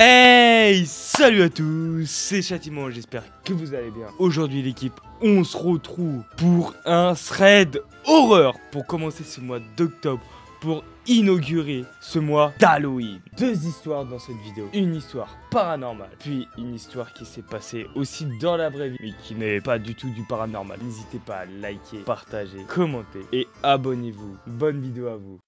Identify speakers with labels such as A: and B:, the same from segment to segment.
A: Hey, salut à tous, c'est Châtiment, j'espère que vous allez bien. Aujourd'hui l'équipe, on se retrouve pour un thread horreur pour commencer ce mois d'octobre, pour inaugurer ce mois d'Halloween. Deux histoires dans cette vidéo, une histoire paranormale, puis une histoire qui s'est passée aussi dans la vraie vie, mais qui n'est pas du tout du paranormal. N'hésitez pas à liker, partager, commenter et abonnez-vous. Bonne vidéo à vous.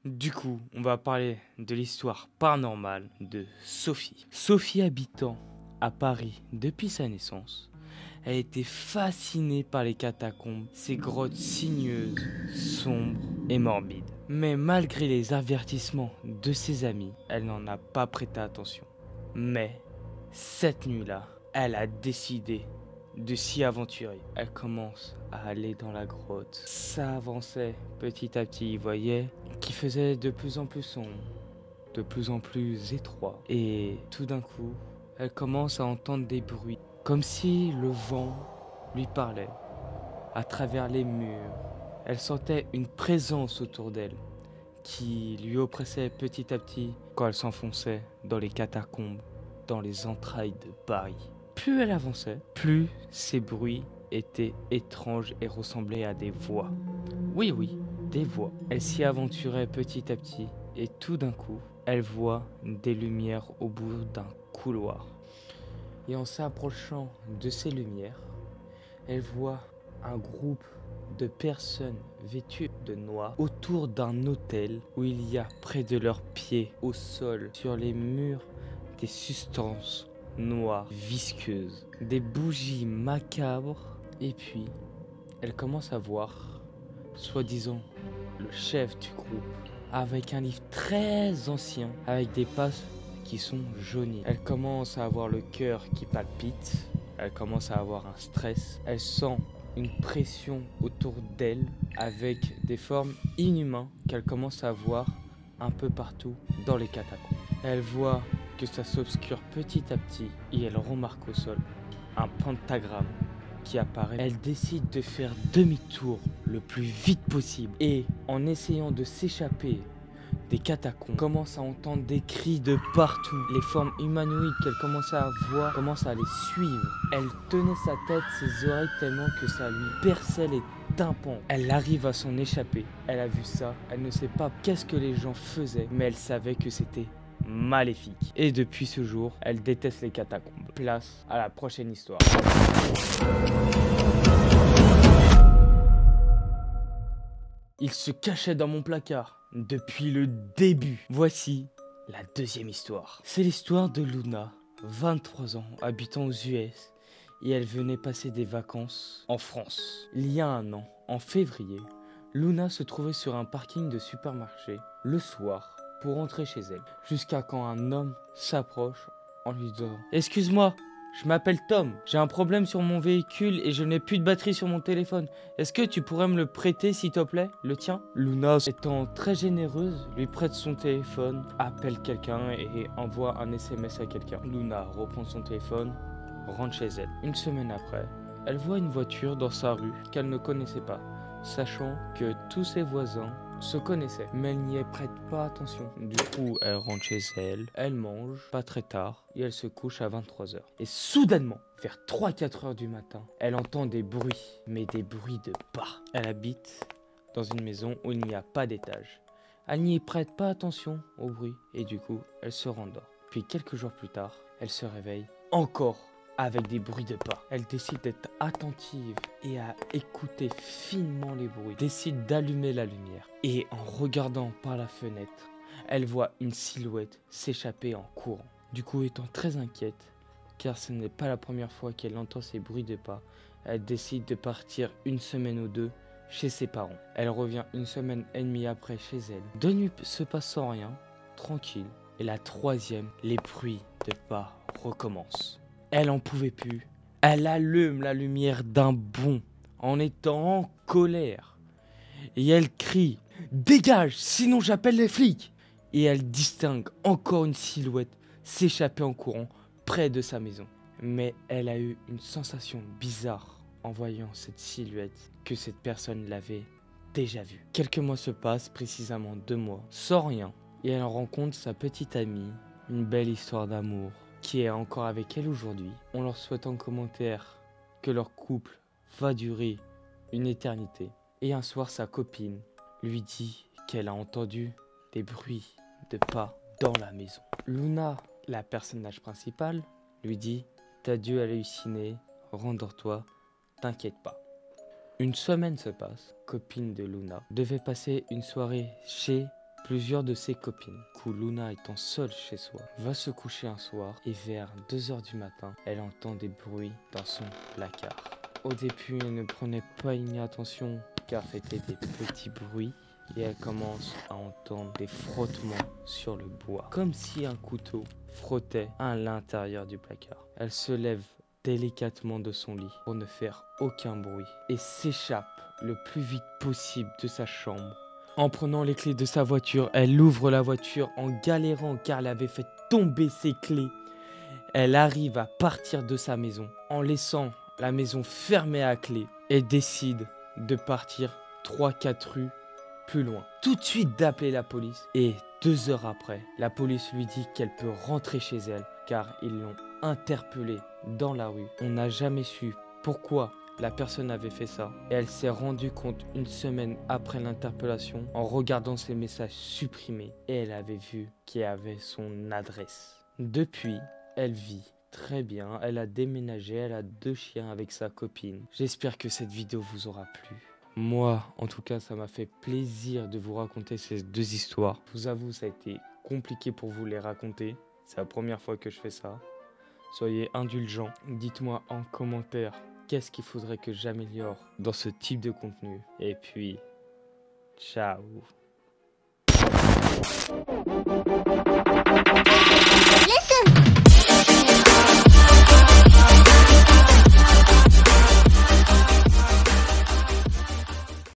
A: Du coup, on va parler de l'histoire paranormale de Sophie. Sophie, habitant à Paris depuis sa naissance, a été fascinée par les catacombes, ces grottes sinueuses, sombres et morbides. Mais malgré les avertissements de ses amis, elle n'en a pas prêté attention. Mais cette nuit-là, elle a décidé de s'y aventurer. Elle commence à aller dans la grotte. Ça avançait petit à petit, vous voyez, qui faisait de plus en plus sombre, de plus en plus étroit. Et tout d'un coup, elle commence à entendre des bruits, comme si le vent lui parlait à travers les murs. Elle sentait une présence autour d'elle qui lui oppressait petit à petit quand elle s'enfonçait dans les catacombes, dans les entrailles de Paris. Plus elle avançait, plus ces bruits étaient étranges et ressemblaient à des voix. Oui, des voix. Elle s'y aventurait petit à petit et tout d'un coup, elle voit des lumières au bout d'un couloir. Et en s'approchant de ces lumières, elle voit un groupe de personnes vêtues de noir autour d'un autel où il y a près de leurs pieds au sol, sur les murs, des substances noires, visqueuses, des bougies macabres. Et puis, elle commence à voir, soi-disant, le chef du groupe, avec un livre très ancien, avec des pages qui sont jaunies. Elle commence à avoir le cœur qui palpite, elle commence à avoir un stress, elle sent une pression autour d'elle, avec des formes inhumaines qu'elle commence à voir un peu partout dans les catacombes. Elle voit que ça s'obscure petit à petit et elle remarque au sol un pentagramme qui apparaît. Elle décide de faire demi-tour le plus vite possible et en essayant de s'échapper des catacombes, commence à entendre des cris de partout. Les formes humanoïdes qu'elle commençait à voir commencent à les suivre. Elle tenait sa tête, ses oreilles tellement que ça lui perçait les tympans. Elle arrive à s'en échapper. Elle a vu ça, elle ne sait pas qu'est-ce que les gens faisaient, mais elle savait que c'était maléfique. Et depuis ce jour, elle déteste les catacombes. Place à la prochaine histoire. Il se cachait dans mon placard depuis le début. Voici la deuxième histoire. C'est l'histoire de Luna, 23 ans, habitant aux US, et elle venait passer des vacances en France. Il y a un an, en février, Luna se trouvait sur un parking de supermarché le soir pour rentrer chez elle, jusqu'à quand un homme s'approche en lui disant « Excuse-moi, je m'appelle Tom, j'ai un problème sur mon véhicule et je n'ai plus de batterie sur mon téléphone. Est-ce que tu pourrais me le prêter s'il te plaît, le tien ?» Luna, étant très généreuse, lui prête son téléphone, appelle quelqu'un et envoie un SMS à quelqu'un. Luna reprend son téléphone, rentre chez elle. Une semaine après, elle voit une voiture dans sa rue qu'elle ne connaissait pas, sachant que tous ses voisins se connaissaient, mais elle n'y prête pas attention. Du coup, elle rentre chez elle, elle mange, pas très tard, et elle se couche à 23 h. Et soudainement, vers 3-4 heures du matin, elle entend des bruits, mais des bruits de pas. Elle habite dans une maison où il n'y a pas d'étage. Elle n'y prête pas attention au bruit, et du coup, elle se rendort. Puis quelques jours plus tard, elle se réveille encore avec des bruits de pas. Elle décide d'être attentive et à écouter finement les bruits. Décide d'allumer la lumière. Et en regardant par la fenêtre, elle voit une silhouette s'échapper en courant. Du coup, étant très inquiète, car ce n'est pas la première fois qu'elle entend ces bruits de pas, elle décide de partir une semaine ou deux chez ses parents. Elle revient une semaine et demie après chez elle. 2 nuits se passent sans rien, tranquille. Et la troisième, les bruits de pas recommencent. Elle en pouvait plus. Elle allume la lumière d'un bond en étant en colère. Et elle crie « Dégage, sinon j'appelle les flics !» Et elle distingue encore une silhouette s'échapper en courant près de sa maison. Mais elle a eu une sensation bizarre en voyant cette silhouette que cette personne l'avait déjà vue. Quelques mois se passent, précisément 2 mois, sans rien, et elle rencontre sa petite amie, une belle histoire d'amour, qui est encore avec elle aujourd'hui. On leur souhaite en commentaire que leur couple va durer une éternité. Et un soir, sa copine lui dit qu'elle a entendu des bruits de pas dans la maison. Luna, la personnage principale, lui dit « T'as dû halluciner, rendors-toi, t'inquiète pas ». Une semaine se passe, copine de Luna devait passer une soirée chez plusieurs de ses copines. Du coup, Luna étant seule chez soi, va se coucher un soir et vers 2 h du matin, elle entend des bruits dans son placard. Au début, elle ne prenait pas une attention car c'était des petits bruits et elle commence à entendre des frottements sur le bois, comme si un couteau frottait à l'intérieur du placard. Elle se lève délicatement de son lit pour ne faire aucun bruit et s'échappe le plus vite possible de sa chambre. En prenant les clés de sa voiture, elle ouvre la voiture en galérant car elle avait fait tomber ses clés. Elle arrive à partir de sa maison en laissant la maison fermée à clé et décide de partir 3-4 rues plus loin. Tout de suite d'appeler la police et 2 heures après, la police lui dit qu'elle peut rentrer chez elle car ils l'ont interpellée dans la rue. On n'a jamais su pourquoi la personne avait fait ça et elle s'est rendue compte une semaine après l'interpellation en regardant ses messages supprimés et elle avait vu qu'il y avait son adresse. Depuis, elle vit très bien, elle a déménagé, elle a 2 chiens avec sa copine. J'espère que cette vidéo vous aura plu. Moi, en tout cas, ça m'a fait plaisir de vous raconter ces 2 histoires. Je vous avoue, ça a été compliqué pour vous les raconter. C'est la première fois que je fais ça. Soyez indulgents. Dites-moi en commentaire qu'est-ce qu'il faudrait que j'améliore dans ce type de contenu. Et puis, ciao.